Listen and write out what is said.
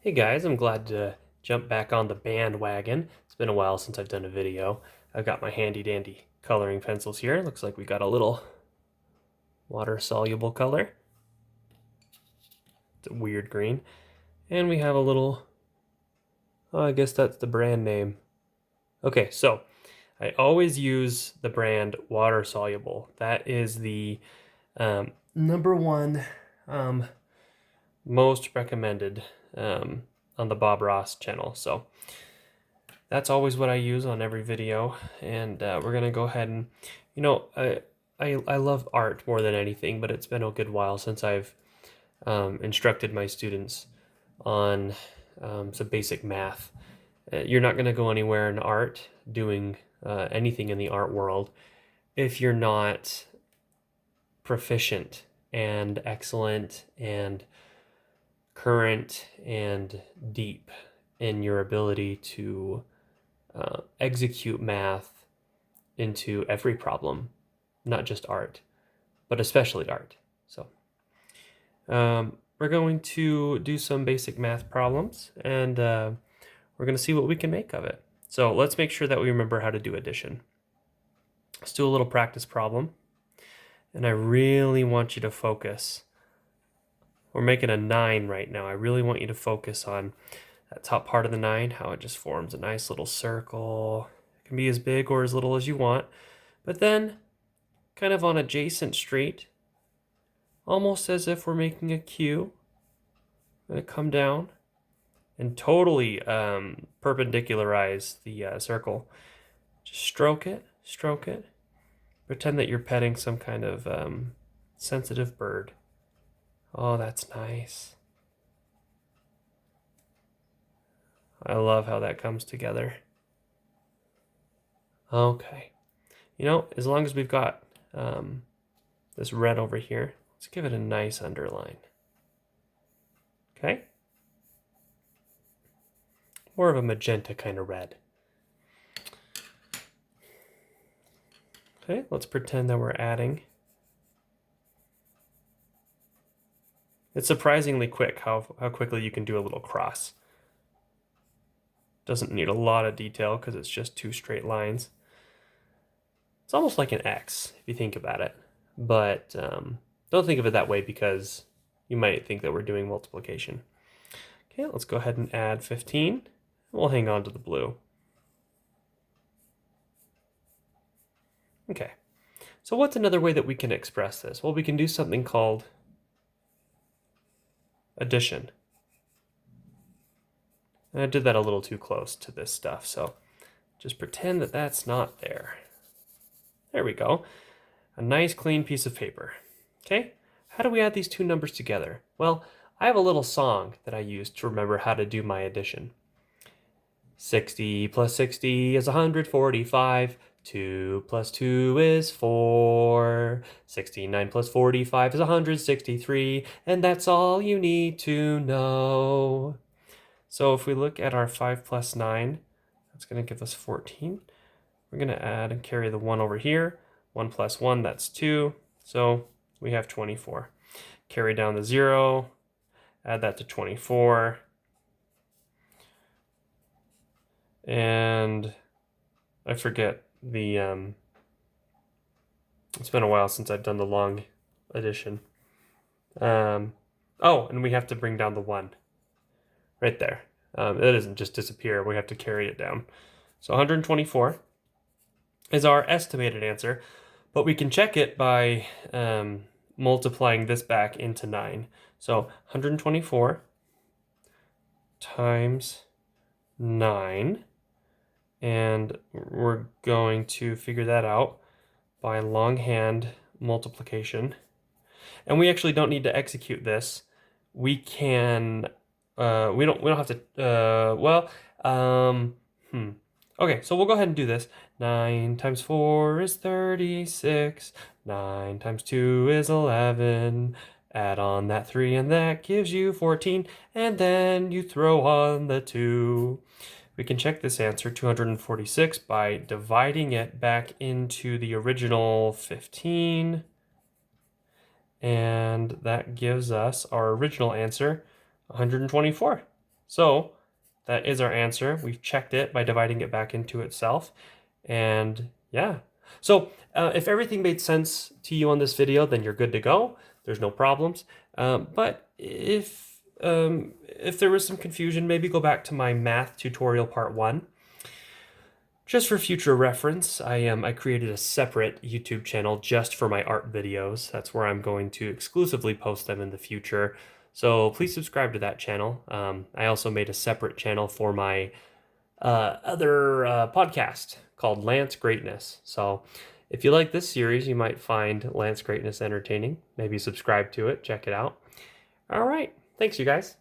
Hey guys, I'm glad to jump back on the bandwagon. It's been a while since I've done a video. I've got my handy dandy coloring pencils here. Looks like we got a little water soluble color. It's a weird green. And we have a little, I guess that's the brand name. Okay, so I always use the brand water soluble. That is the number one most recommended on the Bob Ross channel. So that's always what I use on every video, and we're gonna go ahead and, I love art more than anything, but it's been a good while since I've instructed my students on some basic math. You're not gonna go anywhere in art doing anything in the art world if you're not proficient and excellent and current and deep in your ability to execute math into every problem, not just art, but especially art. So we're going to do some basic math problems, and we're going to see what we can make of it. So let's make sure that we remember how to do addition. Let's do a little practice problem, and I really want you to focus. We're making a 9 right now. I really want you to focus on that top part of the 9, how it just forms a nice little circle. It can be as big or as little as you want, but then kind of on adjacent street, almost as if we're making a Q. I'm going to come down and totally perpendicularize the circle. Just stroke it, stroke it. Pretend that you're petting some kind of sensitive bird. Oh, that's nice. I love how that comes together. Okay. As long as we've got this red over here, let's give it a nice underline. Okay? More of a magenta kind of red. Okay, let's pretend that we're adding. It's surprisingly quick how quickly you can do a little cross. Doesn't need a lot of detail because it's just 2 straight lines. It's almost like an X if you think about it, but don't think of it that way because you might think that we're doing multiplication. Okay, let's go ahead and add 15. We'll hang on to the blue. Okay, so what's another way that we can express this? Well, we can do something called addition. And I did that a little too close to this stuff, so just pretend that that's not there. There we go. A nice clean piece of paper. Okay, how do we add these two numbers together? Well, I have a little song that I use to remember how to do my addition. 60 plus 60 is 145. 2 plus 2 is 4. 69 plus 45 is 163. And that's all you need to know. So if we look at our 5 plus 9, that's going to give us 14. We're going to add and carry the 1 over here. 1 plus 1, that's 2. So we have 24. Carry down the 0. Add that to 24. And I forget the, it's been a while since I've done the long addition. Oh, and we have to bring down the 1 right there. It doesn't just disappear. We have to carry it down. So 124 is our estimated answer, but we can check it by multiplying this back into 9. So 124 times 9, and we're going to figure that out by longhand multiplication. And we actually don't need to execute this. We can we don't have to okay, so we'll go ahead and do this. 9 times 4 is 36. 9 times 2 is 11. Add on that 3 and that gives you 14. And then you throw on the 2. We can check this answer, 246, by dividing it back into the original 15. And that gives us our original answer, 124. So that is our answer. We've checked it by dividing it back into itself. And yeah. So if everything made sense to you on this video, then you're good to go. There's no problems. But if there was some confusion, maybe go back to my math tutorial part 1. Just for future reference, I created a separate YouTube channel just for my art videos. That's where I'm going to exclusively post them in the future. So please subscribe to that channel. I also made a separate channel for my other podcast called Lance Greatness. So if you like this series, you might find Lance Greatness entertaining. Maybe subscribe to it, check it out. All right. Thanks, you guys.